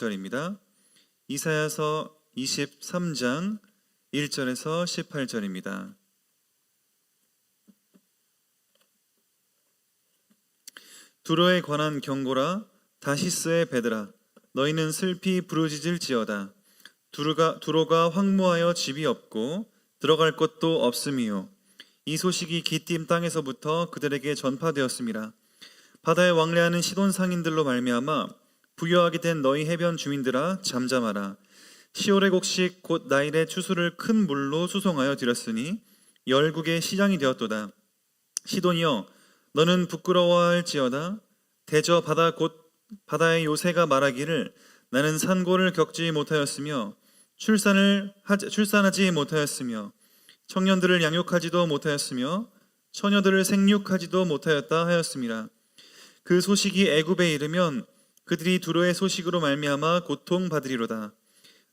절입니다. 이사야서 23장 1절에서 18절입니다. 두로에 관한 경고라. 다시스의 배들아, 너희는 슬피 부르짖을지어다. 두로가 황무하여 집이 없고 들어갈 곳도 없음이요, 이 소식이 기띔 땅에서부터 그들에게 전파되었습니다. 바다에 왕래하는 시돈 상인들로 말미암아 부유하게 된 너희 해변 주민들아, 잠잠하라. 시올의 곡식 곧 나일의 추수를 큰 물로 수송하여 들였으니 열국의 시장이 되었도다. 시돈이여, 너는 부끄러워할지어다. 대저 바다 곧 바다의 요새가 말하기를 나는 산고를 겪지 못하였으며 출산하지 못하였으며 청년들을 양육하지도 못하였으며 처녀들을 생육하지도 못하였다 하였습니다. 그 소식이 애굽에 이르면 그들이 두로의 소식으로 말미암아 고통받으리로다.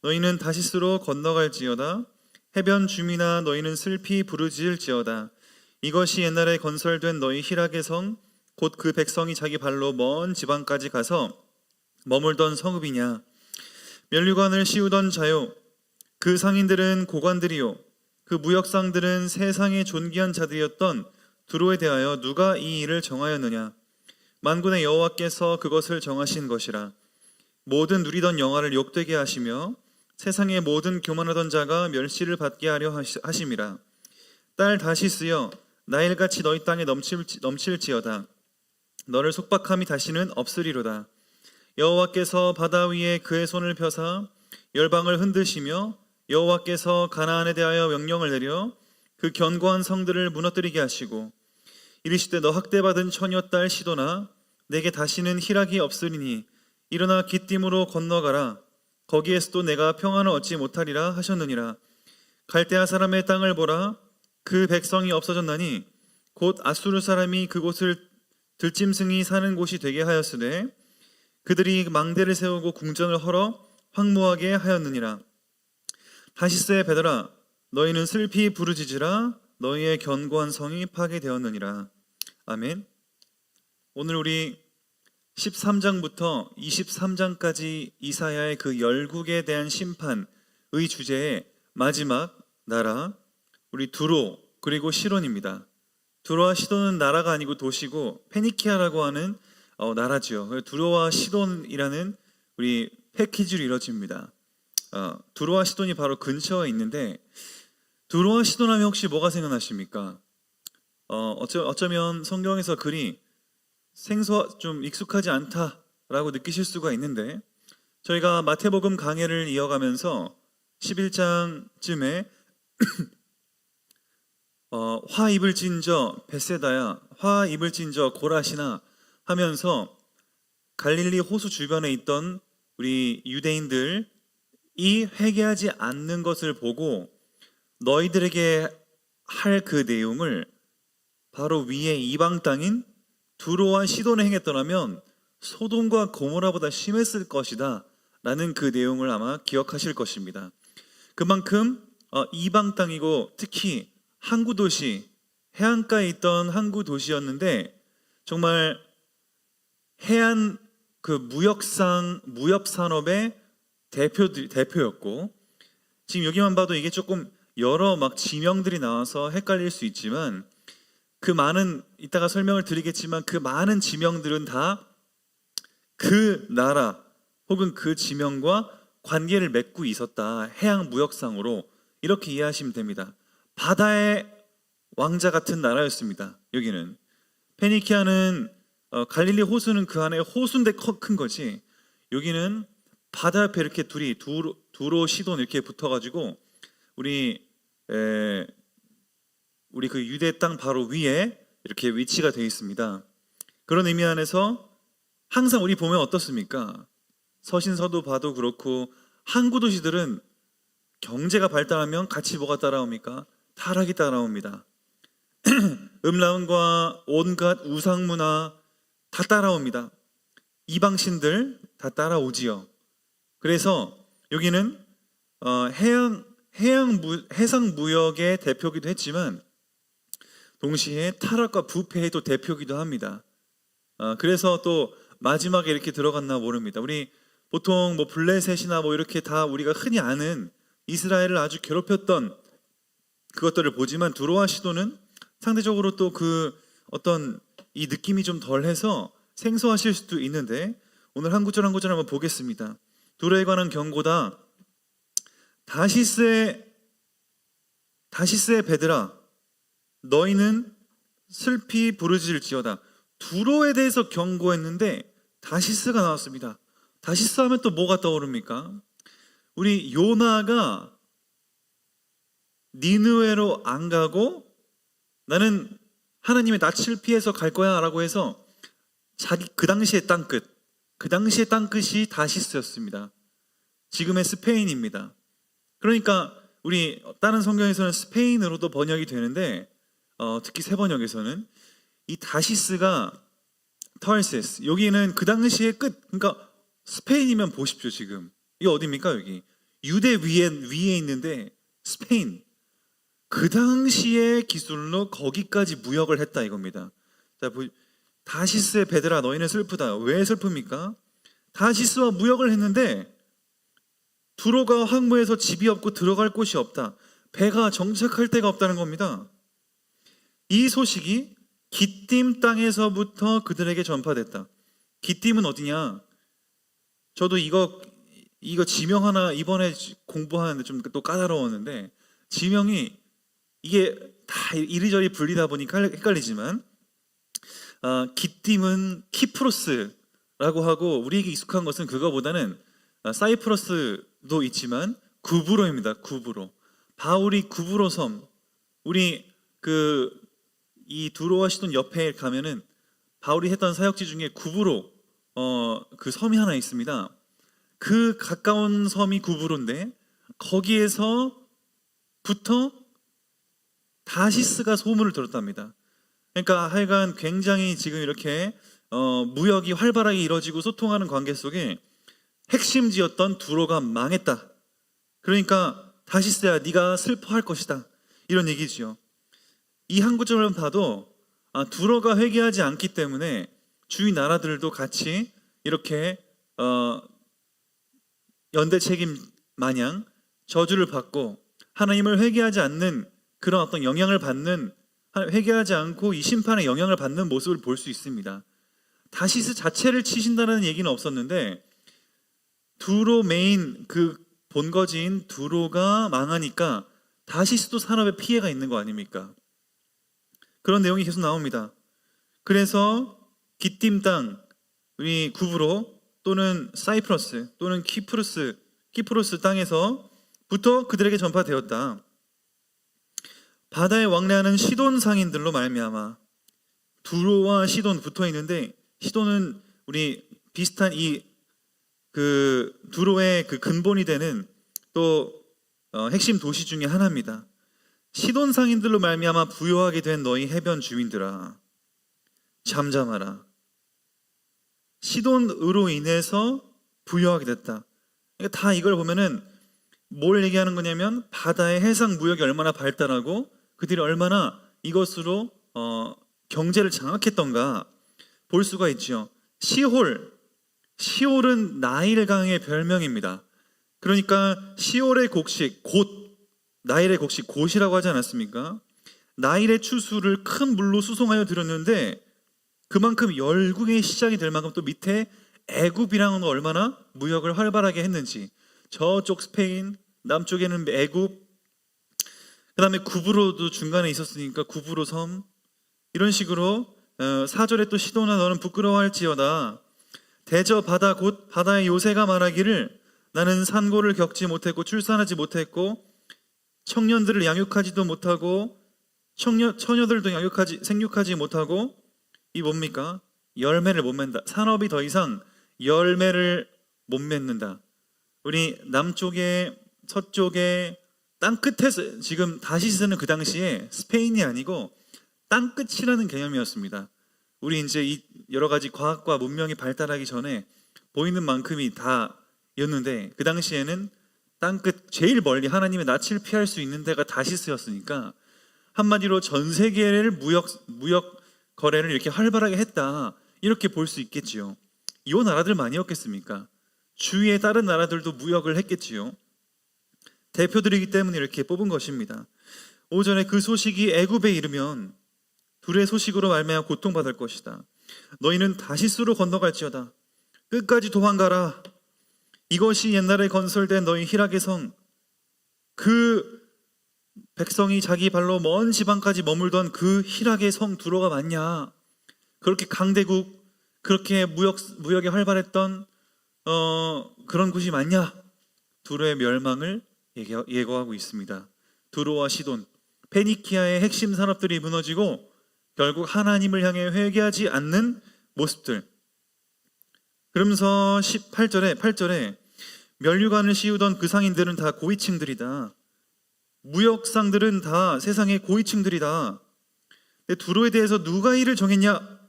너희는 다시스로 건너갈지어다. 해변 주민아, 너희는 슬피 부르짖을지어다. 이것이 옛날에 건설된 너희 희락의 성, 곧 그 백성이 자기 발로 먼 지방까지 가서 머물던 성읍이냐. 면류관을 씌우던 자요, 그 상인들은 고관들이요, 그 무역상들은 세상의 존귀한 자들이었던 두로에 대하여 누가 이 일을 정하였느냐. 만군의 여호와께서 그것을 정하신 것이라. 모든 누리던 영화를 욕되게 하시며 세상의 모든 교만하던 자가 멸시를 받게 하려 하심이라. 딸 다시스여, 나일같이 너희 땅에 넘칠지어다. 너를 속박함이 다시는 없으리로다. 여호와께서 바다 위에 그의 손을 펴사 열방을 흔드시며 여호와께서 가나안에 대하여 명령을 내려 그 견고한 성들을 무너뜨리게 하시고 이르시되, 너 학대받은 처녀 딸 시도나, 내게 다시는 희락이 없으리니 일어나 기띔으로 건너가라. 거기에서도 내가 평안을 얻지 못하리라 하셨느니라. 갈대아 사람의 땅을 보라. 그 백성이 없어졌나니 곧 아수르 사람이 그곳을 들짐승이 사는 곳이 되게 하였으되 그들이 망대를 세우고 궁전을 헐어 황무하게 하였느니라. 다시스의 배들아, 너희는 슬피 부르짖으라. 너희의 견고한 성이 파괴되었느니라. 아멘. 오늘 우리 13장부터 23장까지 이사야의 그 열국에 대한 심판의 주제의 마지막 나라, 우리 두로 그리고 시돈입니다. 두로와 시돈은 나라가 아니고 도시고 페니키아라고 하는 나라지요. 두로와 시돈이라는 우리 패키지로 이루어집니다. 두로와 시돈이 바로 근처에 있는데, 두로와 시돈 하면 혹시 뭐가 생각나십니까? 어쩌면 성경에서 글이 좀 익숙하지 않다라고 느끼실 수가 있는데, 저희가 마태복음 강해를 이어가면서 11장쯤에 화 입을진저 벳세다야, 화 입을진저 고라시나 하면서 갈릴리 호수 주변에 있던 우리 유대인들이 회개하지 않는 것을 보고 너희들에게 할 그 내용을 바로 위에 이방 땅인 두로와 시돈에 행했더라면 소돔과 고모라보다 심했을 것이다 라는 그 내용을 아마 기억하실 것입니다. 그만큼 이방 땅이고 특히 항구 도시, 해안가에 있던 항구 도시였는데 정말 해안 그 무역 산업의 대표였고, 지금 여기만 봐도 이게 조금 여러 막 지명들이 나와서 헷갈릴 수 있지만 그 많은, 이따가 설명을 드리겠지만 그 많은 지명들은 다 그 나라 혹은 그 지명과 관계를 맺고 있었다. 해양 무역상으로 이렇게 이해하시면 됩니다. 바다의 왕자 같은 나라였습니다. 여기는 페니키아는 갈릴리 호수는 그 안에 호수인데 큰 거지, 여기는 바다 옆에 이렇게 둘이 두로 시돈 이렇게 붙어가지고 우리 그 유대 땅 바로 위에 이렇게 위치가 되어 있습니다. 그런 의미 안에서 항상 우리 보면 어떻습니까? 서신서도 봐도 그렇고 항구 도시들은 경제가 발달하면 같이 뭐가 따라옵니까? 타락이 따라옵니다. 음란과 온갖 우상문화 다 따라옵니다. 이방신들 다 따라오지요. 그래서 여기는 해상 무역의 대표기도 했지만 동시에 타락과 부패의 또 대표기도 합니다. 그래서 또 마지막에 이렇게 들어갔나 모릅니다. 우리 보통 뭐 블레셋이나 뭐 이렇게 다 우리가 흔히 아는 이스라엘을 아주 괴롭혔던 그것들을 보지만 두로와 시돈은 상대적으로 또 그 어떤 이 느낌이 좀 덜해서 생소하실 수도 있는데 오늘 한 구절 한 구절 한번 보겠습니다. 두로에 관한 경고다. 다시스의 베드라 너희는 슬피 부르짖을지어다. 두로에 대해서 경고했는데 다시스가 나왔습니다. 다시스 하면 또 뭐가 떠오릅니까? 우리 요나가 니느웨로 안 가고 나는 하나님의 낯을 피해서 갈 거야 라고 해서 자기 그 당시의 땅끝이 다시스였습니다. 지금의 스페인입니다. 그러니까 우리 다른 성경에서는 스페인으로도 번역이 되는데 특히 새 번역에서는 이 다시스가 터세스, 여기는 그 당시의 끝, 그러니까 스페인이면 보십시오. 지금 이게 어디입니까? 여기 유대 위에 있는데 스페인, 그 당시의 기술로 거기까지 무역을 했다 이겁니다. 자, 다시스의 베드라 너희는 슬프다. 왜 슬픕니까? 다시스와 무역을 했는데 두로가 황무해서 집이 없고 들어갈 곳이 없다. 배가 정착할 데가 없다는 겁니다. 이 소식이 기띔 땅에서부터 그들에게 전파됐다. 기띔은 어디냐? 저도 이거 지명 하나 이번에 공부하는데 좀 또 까다로웠는데, 지명이 이게 다 이리저리 불리다 보니까 헷갈리지만 기띔은 키프로스라고 하고, 우리에게 익숙한 것은 그거보다는 사이프러스도 있지만 구브로입니다. 구브로. 바울이 구브로 섬, 우리 이 두로와 시돈 옆에 가면은 바울이 했던 사역지 중에 구브로 그 섬이 하나 있습니다. 그 가까운 섬이 구브로인데 거기에서부터 다시스가 소문을 들었답니다. 그러니까 하여간 굉장히 지금 이렇게 무역이 활발하게 이루어지고 소통하는 관계 속에 핵심지였던 두로가 망했다. 그러니까 다시스야 네가 슬퍼할 것이다, 이런 얘기지요. 이 한 구절만 봐도 두로가 회개하지 않기 때문에 주위 나라들도 같이 이렇게 연대 책임 마냥 저주를 받고 하나님을 회개하지 않는 그런 어떤 영향을 받는, 회개하지 않고 이 심판의 영향을 받는 모습을 볼 수 있습니다. 다시스 자체를 치신다는 얘기는 없었는데 두로 메인 그 본거지인 두로가 망하니까 다시스도 산업에 피해가 있는 거 아닙니까? 그런 내용이 계속 나옵니다. 그래서 기띔 땅, 우리 구브로 또는 사이프러스 또는 키프로스 땅에서부터 그들에게 전파되었다. 바다에 왕래하는 시돈 상인들로 말미암아. 두로와 시돈 붙어 있는데, 시돈은 우리 비슷한 두로의 그 근본이 되는 또 핵심 도시 중에 하나입니다. 시돈 상인들로 말미암아 부요하게 된 너희 해변 주민들아, 잠잠하라. 시돈으로 인해서 부요하게 됐다. 그러니까 다 이걸 보면은 뭘 얘기하는 거냐면 바다의 해상 무역이 얼마나 발달하고 그들이 얼마나 이것으로 경제를 장악했던가 볼 수가 있죠. 시홀은 나일강의 별명입니다. 그러니까 시홀의 곡식, 나일의 곡식 곧이라고 하지 않았습니까? 나일의 추수를 큰 물로 수송하여 들였는데 그만큼 열국의 시작이 될 만큼 또 밑에 애굽이랑은 얼마나 무역을 활발하게 했는지, 저쪽 스페인, 남쪽에는 애굽, 그 다음에 구브로도 중간에 있었으니까 구브로 섬, 이런 식으로 4절에 또 시도나 너는 부끄러워할지어다. 대저 바다 곧 바다의 요새가 말하기를 나는 산고를 겪지 못했고 출산하지 못했고 청년들을 양육하지도 못하고 처녀들도 생육하지 못하고, 이 뭡니까? 열매를 못 맺는다. 산업이 더 이상 열매를 못 맺는다. 우리 남쪽에 서쪽에 땅끝에서, 지금 다시스는 그 당시에 스페인이 아니고 땅끝이라는 개념이었습니다. 우리 이제 이 여러 가지 과학과 문명이 발달하기 전에 보이는 만큼이 다였는데 그 당시에는 땅끝 제일 멀리 하나님의 낯을 피할 수 있는 데가 다시스였으니까 한마디로 전 세계를 무역 거래를 이렇게 활발하게 했다, 이렇게 볼 수 있겠지요. 이 나라들만이었겠습니까? 주위의 다른 나라들도 무역을 했겠지요. 대표들이기 때문에 이렇게 뽑은 것입니다. 오전에 그 소식이 애굽에 이르면 둘의 소식으로 말미암아 고통받을 것이다. 너희는 다시스로 건너갈지어다. 끝까지 도망가라. 이것이 옛날에 건설된 너희 희락의 성, 그 백성이 자기 발로 먼 지방까지 머물던 그 희락의 성 두로가 맞냐? 그렇게 강대국, 그렇게 무역이 활발했던 그런 곳이 맞냐? 두로의 멸망을 예고하고 있습니다. 두로와 시돈, 페니키아의 핵심 산업들이 무너지고 결국 하나님을 향해 회개하지 않는 모습들. 그러면서 8절에 면류관을 씌우던 그 상인들은 다 고위층들이다. 무역상들은 다 세상의 고위층들이다. 근데 두로에 대해서 누가 이를 정했냐?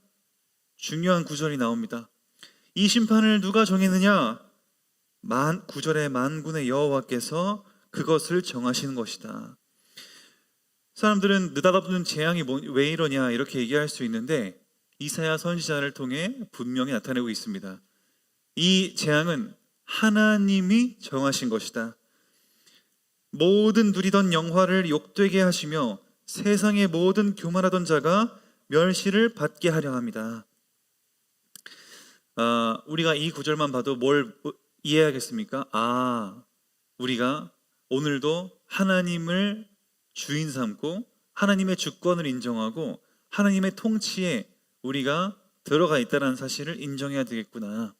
중요한 구절이 나옵니다. 이 심판을 누가 정했느냐? 9절에 만군의 여호와께서 그것을 정하시는 것이다. 사람들은 느닷없는 재앙이 왜 이러냐 이렇게 얘기할 수 있는데 이사야 선지자를 통해 분명히 나타내고 있습니다. 이 재앙은 하나님이 정하신 것이다. 모든 누리던 영화를 욕되게 하시며 세상의 모든 교만하던 자가 멸시를 받게 하려 합니다. 우리가 이 구절만 봐도 뭘 이해하겠습니까? 우리가 오늘도 하나님을 주인 삼고 하나님의 주권을 인정하고 하나님의 통치에 우리가 들어가 있다는 사실을 인정해야 되겠구나.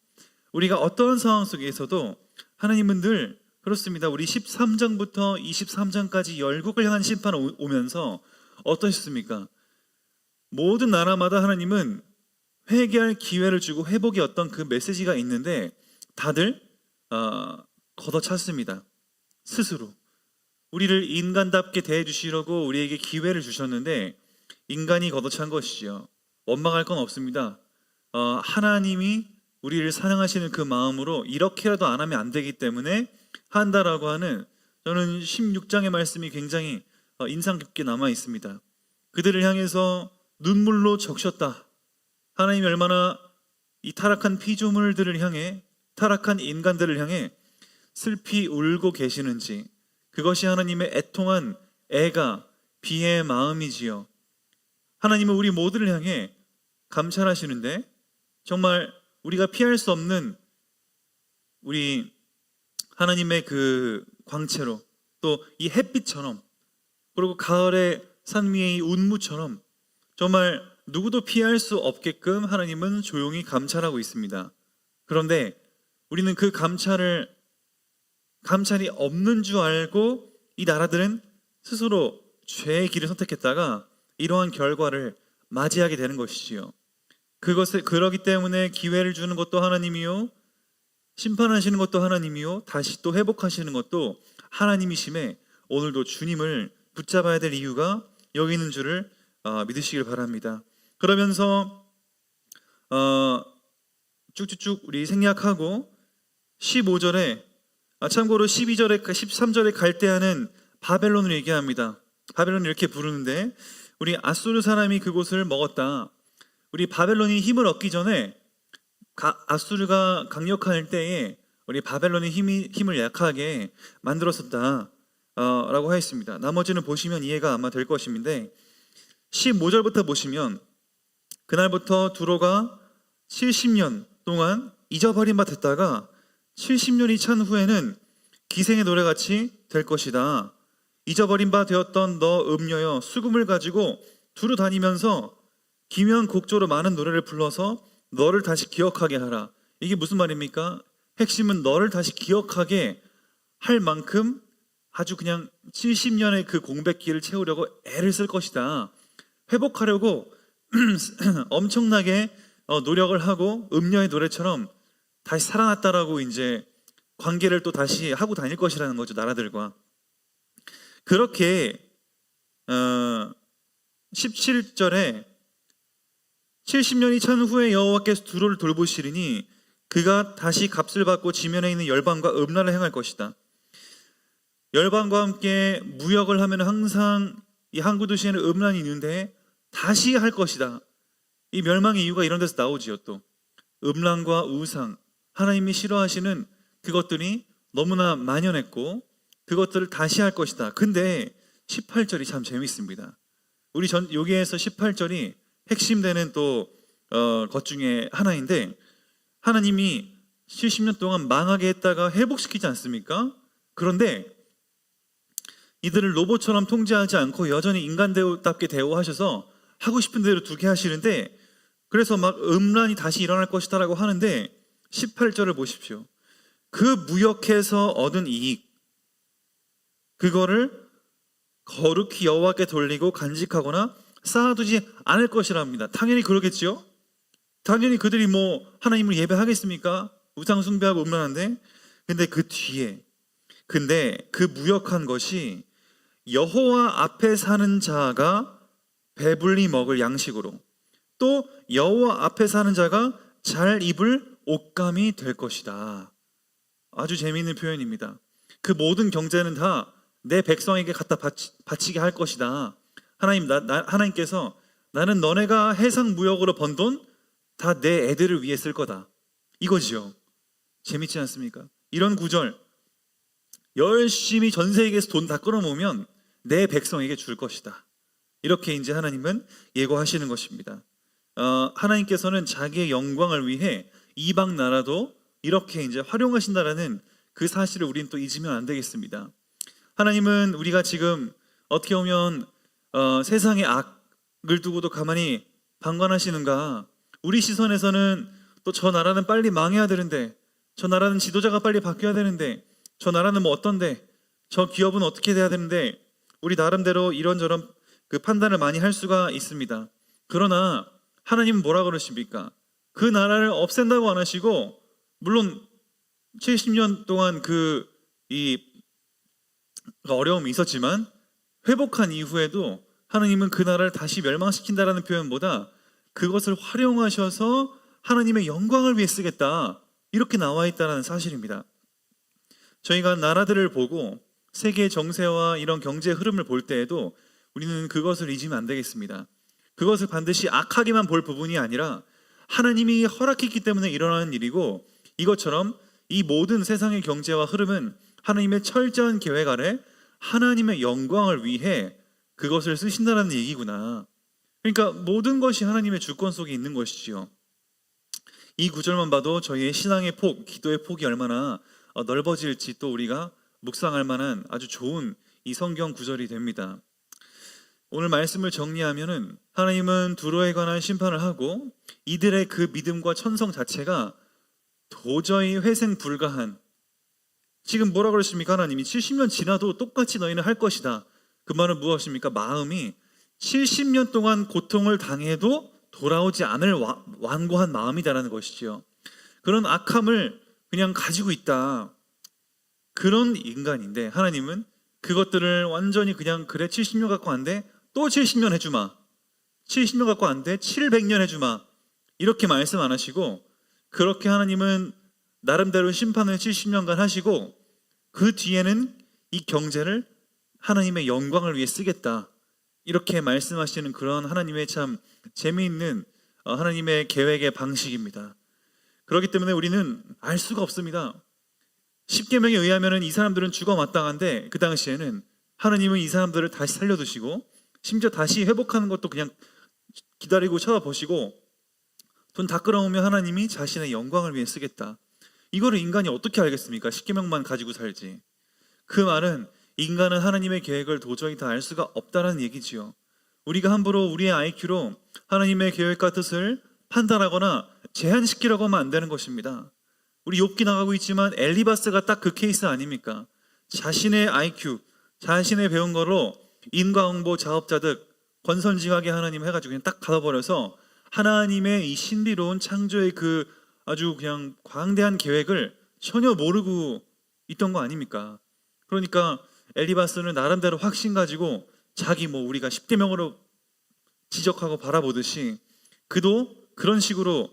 우리가 어떤 상황 속에서도 하나님은 늘 그렇습니다. 우리 13장부터 23장까지 열국을 향한 심판 오면서 어떠셨습니까? 모든 나라마다 하나님은 회개할 기회를 주고 회복의 어떤 그 메시지가 있는데 다들 걷어찼습니다. 스스로 우리를 인간답게 대해주시려고 우리에게 기회를 주셨는데 인간이 걷어찬 것이지요. 원망할 건 없습니다. 하나님이 우리를 사랑하시는 그 마음으로 이렇게라도 안 하면 안 되기 때문에 한다라고 하는, 저는 16장의 말씀이 굉장히 인상 깊게 남아 있습니다. 그들을 향해서 눈물로 적셨다. 하나님이 얼마나 이 타락한 피조물들을 향해, 타락한 인간들을 향해 슬피 울고 계시는지, 그것이 하나님의 애통한 애가 비의 마음이지요. 하나님은 우리 모두를 향해 감찰하시는데 정말 우리가 피할 수 없는 우리 하나님의 그 광채로, 또 이 햇빛처럼, 그리고 가을의 산 위의 이 운무처럼 정말 누구도 피할 수 없게끔 하나님은 조용히 감찰하고 있습니다. 그런데 우리는 그 감찰이 없는 줄 알고 이 나라들은 스스로 죄의 길을 선택했다가 이러한 결과를 맞이하게 되는 것이지요. 그러기 때문에 기회를 주는 것도 하나님이요, 심판하시는 것도 하나님이요, 다시 또 회복하시는 것도 하나님이심에 오늘도 주님을 붙잡아야 될 이유가 여기 있는 줄을 믿으시길 바랍니다. 그러면서 쭉쭉쭉 우리 생략하고 15절에, 참고로 12절에 13절에 갈대아는 바벨론을 얘기합니다. 바벨론을 이렇게 부르는데, 우리 아수르 사람이 그곳을 먹었다. 우리 바벨론이 힘을 얻기 전에 아수르가 강력할 때에 우리 바벨론이 힘을 약하게 만들었었다 라고 하였습니다. 나머지는 보시면 이해가 아마 될 것인데, 15절부터 보시면 그날부터 두로가 70년 동안 잊어버린 바 됐다가 70년이 찬 후에는 기생의 노래같이 될 것이다. 잊어버린 바 되었던 너 음녀여, 수금을 가지고 두루 다니면서 기면 곡조로 많은 노래를 불러서 너를 다시 기억하게 하라. 이게 무슨 말입니까? 핵심은 너를 다시 기억하게 할 만큼 아주 그냥 70년의 그 공백기를 채우려고 애를 쓸 것이다. 회복하려고 엄청나게 노력을 하고 음녀의 노래처럼 다시 살아났다라고 이제 관계를 또 다시 하고 다닐 것이라는 거죠, 나라들과. 그렇게 17절에 70년이 찬 후에 여호와께서 두로를 돌보시리니 그가 다시 값을 받고 지면에 있는 열방과 음란을 행할 것이다. 열방과 함께 무역을 하면 항상 이 항구 도시에는 음란이 있는데 다시 할 것이다. 이 멸망의 이유가 이런 데서 나오지요. 또 음란과 우상, 하나님이 싫어하시는 그것들이 너무나 만연했고 그것들을 다시 할 것이다. 근데 18절이 참 재밌습니다. 우리 여기에서 18절이 핵심되는 또 것 중에 하나인데, 하나님이 70년 동안 망하게 했다가 회복시키지 않습니까? 그런데 이들을 로봇처럼 통제하지 않고 여전히 인간답게 대우하셔서 하고 싶은 대로 두게 하시는데, 그래서 막 음란이 다시 일어날 것이다 라고 하는데 18절을 보십시오. 그 무역해서 얻은 이익, 그거를 거룩히 여호와께 돌리고 간직하거나 쌓아두지 않을 것이랍니다. 당연히 그러겠죠. 당연히 그들이 뭐 하나님을 예배하겠습니까? 우상 숭배하고 음란한데. 근데 그 뒤에, 근데 그 무역한 것이 여호와 앞에 사는 자가 배불리 먹을 양식으로, 또 여호와 앞에 사는 자가 잘 입을 옷감이 될 것이다. 아주 재미있는 표현입니다. 그 모든 경제는 다 내 백성에게 갖다 바치게 할 것이다. 하나님께서 나는 너네가 해상 무역으로 번 돈 다 내 애들을 위해 쓸 거다. 이거지요. 재밌지 않습니까? 이런 구절, 열심히 전 세계에서 돈 다 끌어모으면 내 백성에게 줄 것이다. 이렇게 이제 하나님은 예고하시는 것입니다. 하나님께서는 자기의 영광을 위해 이방 나라도 이렇게 이제 활용하신다라는 그 사실을 우리는 또 잊으면 안 되겠습니다. 하나님은 우리가 지금 어떻게 보면 세상의 악을 두고도 가만히 방관하시는가? 우리 시선에서는 또 저 나라는 빨리 망해야 되는데, 저 나라는 지도자가 빨리 바뀌어야 되는데, 저 나라는 뭐 어떤데, 저 기업은 어떻게 돼야 되는데, 우리 나름대로 이런저런 그 판단을 많이 할 수가 있습니다. 그러나 하나님은 뭐라 그러십니까? 그 나라를 없앤다고 안 하시고, 물론 70년 동안 이 어려움이 있었지만 회복한 이후에도 하나님은 그 나라를 다시 멸망시킨다라는 표현보다 그것을 활용하셔서 하나님의 영광을 위해 쓰겠다, 이렇게 나와 있다는 사실입니다. 저희가 나라들을 보고 세계 정세와 이런 경제 흐름을 볼 때에도 우리는 그것을 잊으면 안 되겠습니다. 그것을 반드시 악하게만 볼 부분이 아니라 하나님이 허락했기 때문에 일어나는 일이고, 이것처럼 이 모든 세상의 경제와 흐름은 하나님의 철저한 계획 아래 하나님의 영광을 위해 그것을 쓰신다는 얘기구나. 그러니까 모든 것이 하나님의 주권 속에 있는 것이지요. 이 구절만 봐도 저희의 신앙의 폭, 기도의 폭이 얼마나 넓어질지 또 우리가 묵상할 만한 아주 좋은 이 성경 구절이 됩니다. 오늘 말씀을 정리하면은 하나님은 두로에 관한 심판을 하고 이들의 그 믿음과 천성 자체가 도저히 회생 불가한, 지금 뭐라 그러십니까? 하나님이 70년 지나도 똑같이 너희는 할 것이다. 그 말은 무엇입니까? 마음이 70년 동안 고통을 당해도 돌아오지 않을 완고한 마음이다라는 것이지요. 그런 악함을 그냥 가지고 있다, 그런 인간인데 하나님은 그것들을 완전히 그냥 그래 70년 갖고 안 돼? 또 70년 해주마. 70년 갖고 안 돼? 700년 해주마. 이렇게 말씀 안 하시고, 그렇게 하나님은 나름대로 심판을 70년간 하시고 그 뒤에는 이 경제를 하나님의 영광을 위해 쓰겠다, 이렇게 말씀하시는 그런 하나님의 참 재미있는 하나님의 계획의 방식입니다. 그렇기 때문에 우리는 알 수가 없습니다. 십계명에 의하면 이 사람들은 죽어 마땅한데 그 당시에는 하나님은 이 사람들을 다시 살려두시고 심지어 다시 회복하는 것도 그냥 기다리고 쳐다보시고 돈 다 끌어오면 하나님이 자신의 영광을 위해 쓰겠다. 이거를 인간이 어떻게 알겠습니까? 십계명만 가지고 살지. 그 말은 인간은 하나님의 계획을 도저히 다 알 수가 없다는 얘기지요. 우리가 함부로 우리의 IQ로 하나님의 계획과 뜻을 판단하거나 제한시키려고 하면 안 되는 것입니다. 우리 욥기 나가고 있지만 엘리바스가 딱 그 케이스 아닙니까? 자신의 IQ, 자신의 배운 거로 인과응보 자업자득 권선징악의 하나님 해가지고 그냥 딱 가둬버려서 하나님의 이 신비로운 창조의 그 아주 그냥 광대한 계획을 전혀 모르고 있던 거 아닙니까? 그러니까 엘리바스는 나름대로 확신 가지고 자기 우리가 십계명으로 지적하고 바라보듯이 그도 그런 식으로,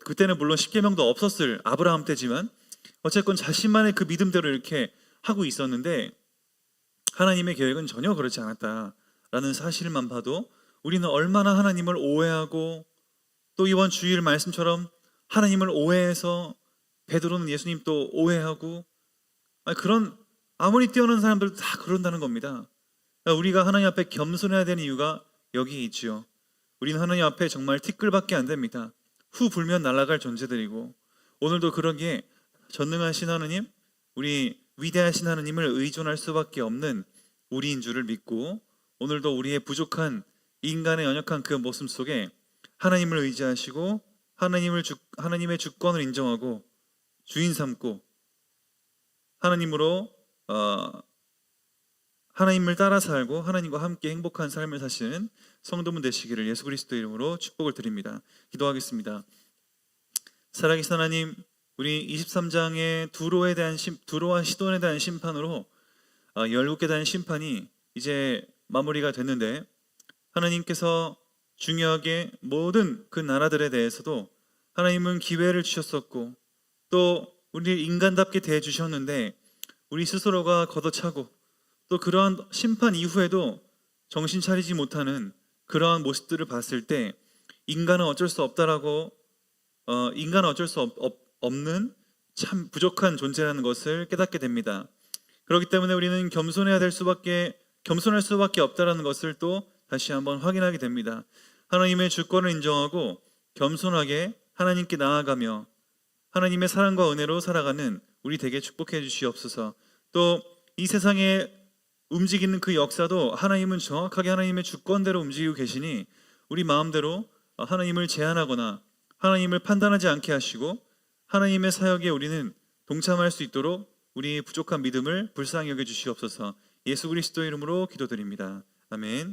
그때는 물론 십계명도 없었을 아브라함 때지만 어쨌건 자신만의 그 믿음대로 이렇게 하고 있었는데 하나님의 계획은 전혀 그렇지 않았다라는 사실만 봐도 우리는 얼마나 하나님을 오해하고, 또 이번 주일 말씀처럼 하나님을 오해해서 베드로는 예수님 또 오해하고, 그런 아무리 뛰어난 사람들도 다 그런다는 겁니다. 우리가 하나님 앞에 겸손해야 되는 이유가 여기 있지요. 우리는 하나님 앞에 정말 티끌밖에 안 됩니다. 후 불면 날아갈 존재들이고, 오늘도 그러기에 전능하신 하나님, 우리 위대하신 하나님을 의존할 수밖에 없는 우리인 줄을 믿고, 오늘도 우리의 부족한 인간의 연약한 그 모습 속에 하나님을 의지하시고 하나님의 주권을 인정하고 주인 삼고 하나님으로 하나님을 따라 살고 하나님과 함께 행복한 삶을 사시는 성도분 되시기를 예수 그리스도 이름으로 축복을 드립니다. 기도하겠습니다. 살아계신 하나님, 우리 23장의 두로와 시돈에 대한 심판으로 17개 대한 심판이 이제 마무리가 됐는데, 하나님께서 중요하게 모든 그 나라들에 대해서도 하나님은 기회를 주셨었고 또 우리를 인간답게 대해주셨는데, 우리 스스로가 걷어차고 또 그러한 심판 이후에도 정신 차리지 못하는 그러한 모습들을 봤을 때 인간은 어쩔 수 없는 참 부족한 존재라는 것을 깨닫게 됩니다. 그렇기 때문에 우리는 겸손할 수밖에 없다라는 것을 또 다시 한번 확인하게 됩니다. 하나님의 주권을 인정하고 겸손하게 하나님께 나아가며 하나님의 사랑과 은혜로 살아가는 우리 되게 축복해 주시옵소서. 또 이 세상에 움직이는 그 역사도 하나님은 정확하게 하나님의 주권대로 움직이고 계시니 우리 마음대로 하나님을 제한하거나 하나님을 판단하지 않게 하시고 하나님의 사역에 우리는 동참할 수 있도록 우리의 부족한 믿음을 불쌍히 여겨 주시옵소서. 예수 그리스도 이름으로 기도드립니다. 아멘.